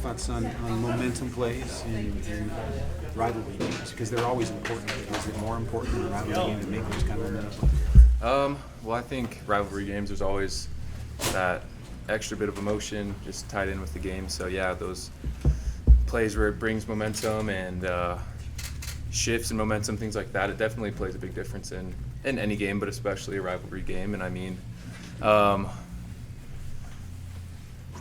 thoughts on momentum plays in rivalry games? Because they're always important. Is it more important in a rivalry game to make those kind of momentum? Well, I think rivalry games, there's always that extra bit of emotion just tied in with the game. So, yeah, those plays where it brings momentum and shifts in momentum, things like that, it definitely plays a big difference in any game, but especially a rivalry game. And, I mean,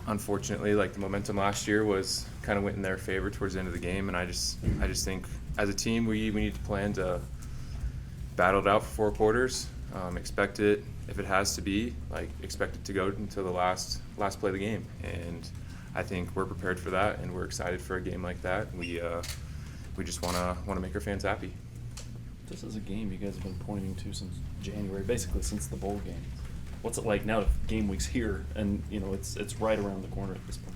unfortunately, like the momentum last year was kind of went in their favor towards the end of the game. And I just think as a team, we need to plan to battle it out for 4 quarters. Expect it, if it has to be, expect it to go until the last play of the game. And I think we're prepared for that, and we're excited for a game like that. We just want to make our fans happy. This is a game you guys have been pointing to since January, basically since the bowl game. What's it like now that Gameweeks here, and it's right around the corner at this point?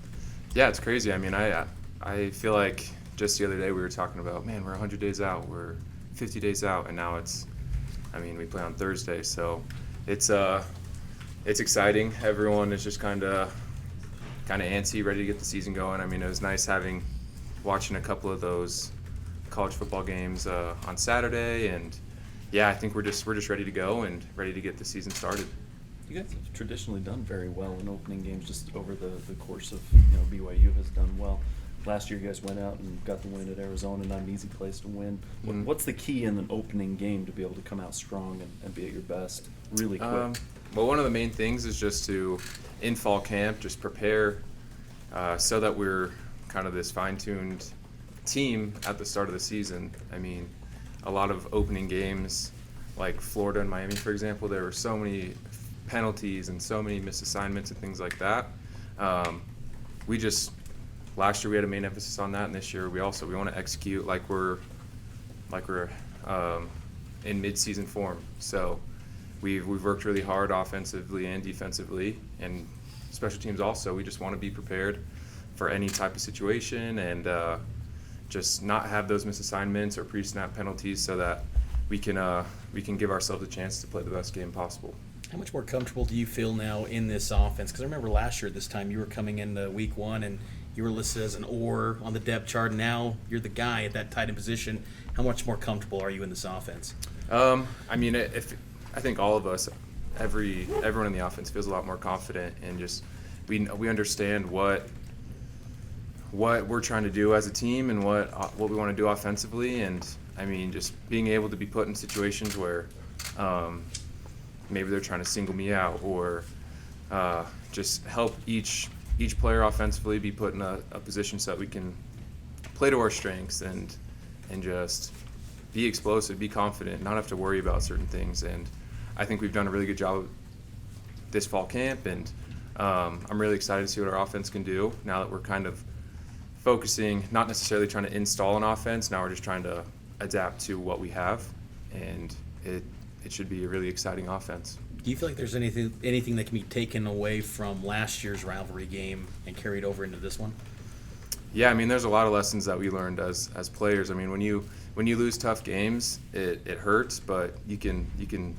Yeah, it's crazy. I mean, I feel like just the other day we were talking about, man, we're 100 days out, we're 50 days out, and now we play on Thursday, so it's exciting. Everyone is just kind of antsy, ready to get the season going. I mean, it was nice watching a couple of those college football games on Saturday, and yeah, I think we're just ready to go and ready to get the season started. You guys have traditionally done very well in opening games, just over the course of BYU has done well. Last year, you guys went out and got the win at Arizona, not an easy place to win. Mm-hmm. What's the key in an opening game to be able to come out strong and be at your best really quick? Well, one of the main things is just to, in fall camp, just prepare so that we're kind of this fine-tuned team at the start of the season. I mean, a lot of opening games, like Florida and Miami, for example, there were so many penalties and so many missed assignments and things like that. Last year we had a main emphasis on that, and this year we want to execute like we're in mid-season form. So we've worked really hard offensively and defensively, and special teams also. We just want to be prepared for any type of situation and just not have those misassignments or pre-snap penalties, so that we can give ourselves a chance to play the best game possible. How much more comfortable do you feel now in this offense? Because I remember last year at this time you were coming into week 1 and you were listed as an or on the depth chart. Now you're the guy at that tight end position. How much more comfortable are you in this offense? I mean, I think all of us, everyone in the offense feels a lot more confident, and just we understand what we're trying to do as a team and what we want to do offensively. And I mean, just being able to be put in situations where maybe they're trying to single me out, or just help each player offensively be put in a position so that we can play to our strengths and just be explosive, be confident, not have to worry about certain things. And I think we've done a really good job this fall camp, and I'm really excited to see what our offense can do now that we're kind of focusing, not necessarily trying to install an offense. Now we're just trying to adapt to what we have, and it should be a really exciting offense. Do you feel like there's anything that can be taken away from last year's rivalry game and carried over into this one? Yeah, I mean, there's a lot of lessons that we learned as players. I mean, when you lose tough games, it hurts, but you can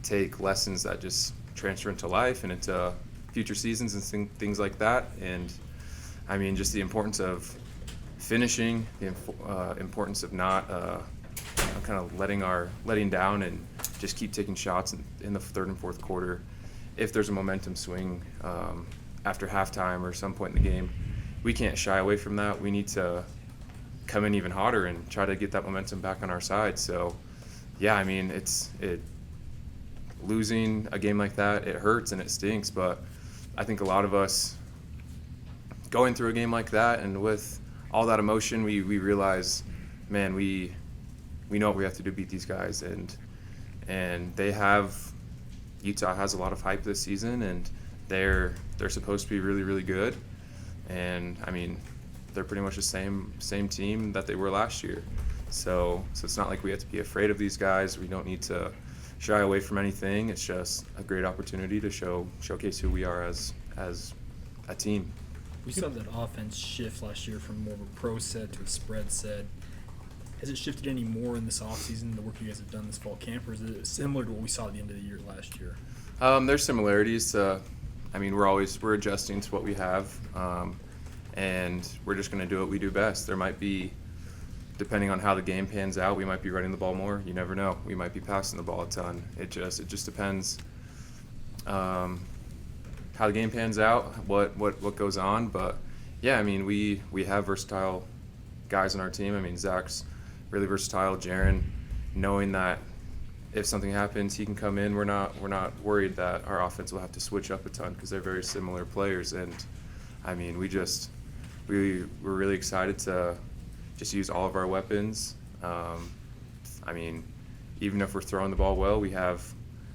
take lessons that just transfer into life and into future seasons and things like that. And I mean, just the importance of finishing, the importance of not kind of letting down and just keep taking shots in the third and fourth quarter. If there's a momentum swing after halftime or some point in the game, we can't shy away from that. We need to come in even hotter and try to get that momentum back on our side. So, yeah, I mean, losing a game like that, it hurts and it stinks, but I think a lot of us going through a game like that and with all that emotion, we realize, man, we know what we have to do to beat these guys, and Utah has a lot of hype this season, and they're supposed to be really, really good. And I mean, they're pretty much the same team that they were last year. So it's not like we have to be afraid of these guys. We don't need to shy away from anything. It's just a great opportunity to showcase who we are as a team. We saw that offense shift last year from more of a pro set to a spread set. Has it shifted any more in this offseason, the work you guys have done this fall camp, or is it similar to what we saw at the end of the year last year? There's similarities. I mean, we're adjusting to what we have. and we're just going to do what we do best. There might be, depending on how the game pans out, we might be running the ball more. You never know. We might be passing the ball a ton. It just depends how the game pans out, what goes on. But yeah, I mean, we have versatile guys on our team. I mean, Zach's really versatile. Jaron, knowing that if something happens, he can come in. We're not worried that our offense will have to switch up a ton because they're very similar players. And I mean, we're really excited to just use all of our weapons. I mean, even if we're throwing the ball well, we have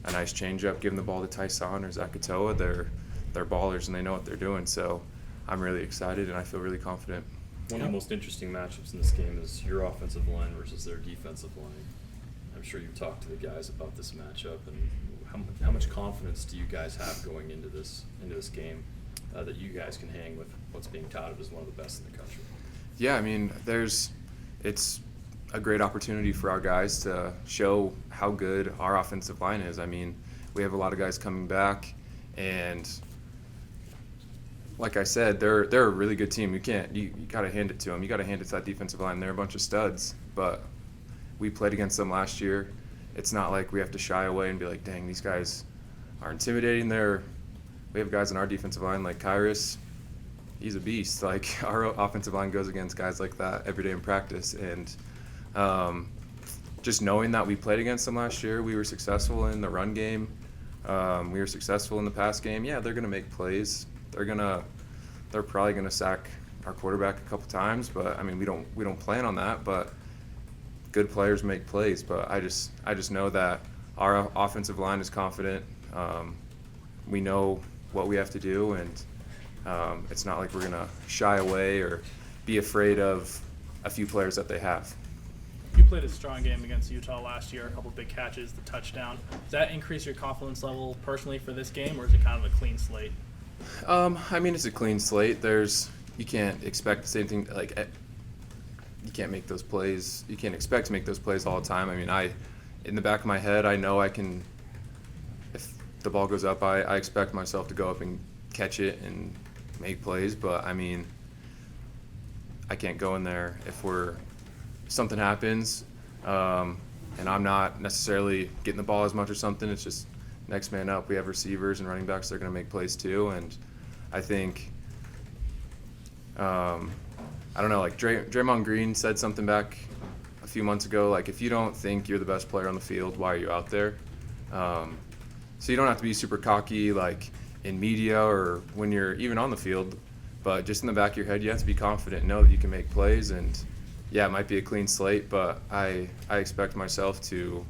a nice changeup. Giving the ball to Tyson or Zakatoa, they're ballers and they know what they're doing. So I'm really excited and I feel really confident. One of the most interesting matchups in this game is your offensive line versus their defensive line. I'm sure you've talked to the guys about this matchup, and how much confidence do you guys have going into this game that you guys can hang with what's being touted as one of the best in the country? Yeah, I mean, it's a great opportunity for our guys to show how good our offensive line is. I mean, we have a lot of guys coming back, and like I said, they're a really good team. You got to hand it to them. You got to hand it to that defensive line. They're a bunch of studs, but we played against them last year. It's not like we have to shy away and be like, dang, these guys are intimidating. We have guys on our defensive line like Kyrus. He's a beast. Like, our offensive line goes against guys like that every day in practice. And just knowing that we played against them last year, we were successful in the run game. We were successful in the pass game. Yeah, they're going to make plays. They're probably going to sack our quarterback a couple times, but I mean, we don't plan on that. But good players make plays. But I just know that our offensive line is confident. We know what we have to do, and it's not like we're going to shy away or be afraid of a few players that they have. You played a strong game against Utah last year, a couple big catches, the touchdown. Does that increase your confidence level personally for this game, or is it kind of a clean slate? I mean, it's a clean slate. You can't expect the same thing. Like, you can't make those plays. You can't expect to make those plays all the time. I mean, in the back of my head, I know I can. If the ball goes up, I expect myself to go up and catch it and make plays. But I mean, I can't go in there if something happens, and I'm not necessarily getting the ball as much or something. It's just next man up. We have receivers and running backs that are going to make plays too, and I think, I don't know, like Draymond Green said something back a few months ago, like, if you don't think you're the best player on the field, why are you out there? So you don't have to be super cocky, like in media or when you're even on the field, but just in the back of your head, you have to be confident and know that you can make plays. And yeah, it might be a clean slate, but I expect myself to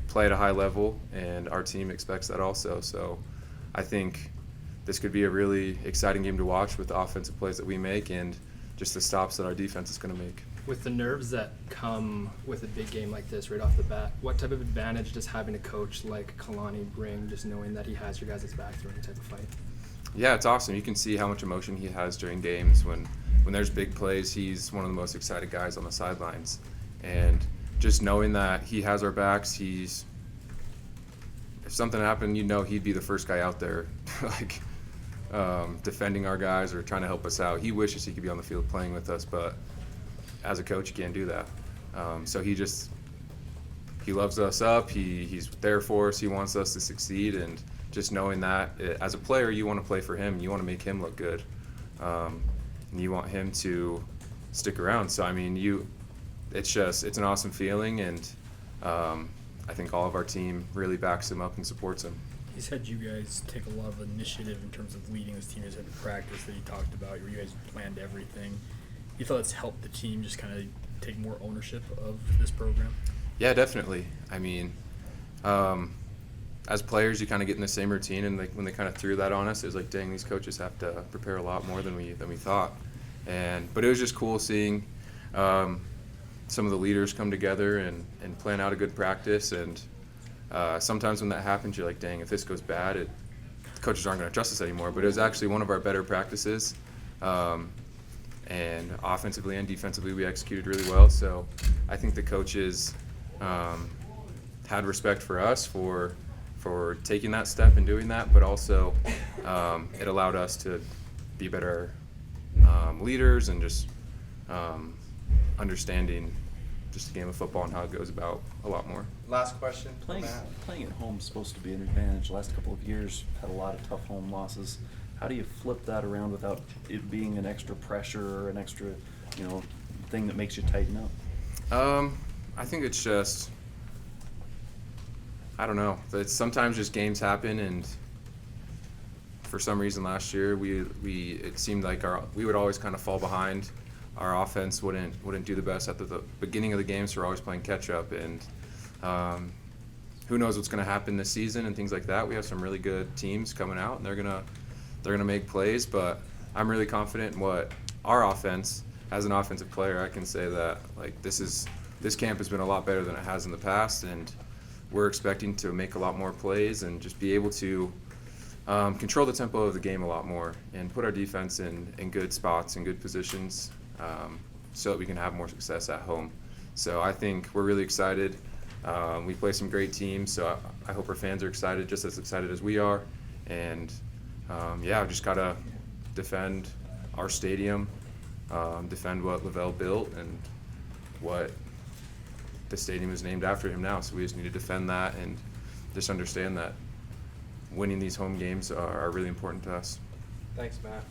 play at a high level, and our team expects that also. So I think this could be a really exciting game to watch with the offensive plays that we make and just the stops that our defense is going to make. With the nerves that come with a big game like this right off the bat, what type of advantage does having a coach like Kalani bring, just knowing that he has your guys' back through any type of fight? Yeah, it's awesome. You can see how much emotion he has during games. When there's big plays, he's one of the most excited guys on the sidelines. And just knowing that he has our backs, if something happened, he'd be the first guy out there, like, defending our guys or trying to help us out. He wishes he could be on the field playing with us, but as a coach, you can't do that. So he loves us up. He's there for us. He wants us to succeed, and just knowing that as a player, you want to play for him. You want to make him look good, and you want him to stick around. So I mean, it's an awesome feeling, and I think all of our team really backs him up and supports him. He's had you guys take a lot of initiative in terms of leading this team. You guys had the practice that he talked about, where you guys planned everything. You thought it's helped the team just kind of take more ownership of this program? Yeah, definitely. I mean, as players, you kind of get in the same routine, and when they kind of threw that on us, it was like, dang, these coaches have to prepare a lot more than we thought. But it was just cool seeing some of the leaders come together and plan out a good practice. And sometimes when that happens, you're like, dang, if this goes bad, the coaches aren't going to trust us anymore. But it was actually one of our better practices. And offensively and defensively, we executed really well. So I think the coaches had respect for us for taking that step and doing that, but also it allowed us to be better leaders and just understanding just the game of football and how it goes about a lot more. Last question. for Playing Matt. at home is supposed to be an advantage. Last couple of years, had a lot of tough home losses. How do you flip that around without it being an extra pressure or an extra, thing that makes you tighten up? I think it's just, I don't know. It's sometimes just games happen, and for some reason last year it seemed like we would always kind of fall behind. Our offense wouldn't do the best at the beginning of the games. So we're always playing catch up, and who knows what's going to happen this season and things like that. We have some really good teams coming out, and they're gonna make plays. But I'm really confident in what our offense. As an offensive player, I can say that this camp has been a lot better than it has in the past, and we're expecting to make a lot more plays and just be able to control the tempo of the game a lot more and put our defense in good spots and good positions so that we can have more success at home. So I think we're really excited. We play some great teams, so I hope our fans are excited, just as excited as we are. And we just got to defend our stadium, defend what Lavelle built and what the stadium is named after him now. So we just need to defend that and just understand that winning these home games are really important to us. Thanks, Matt.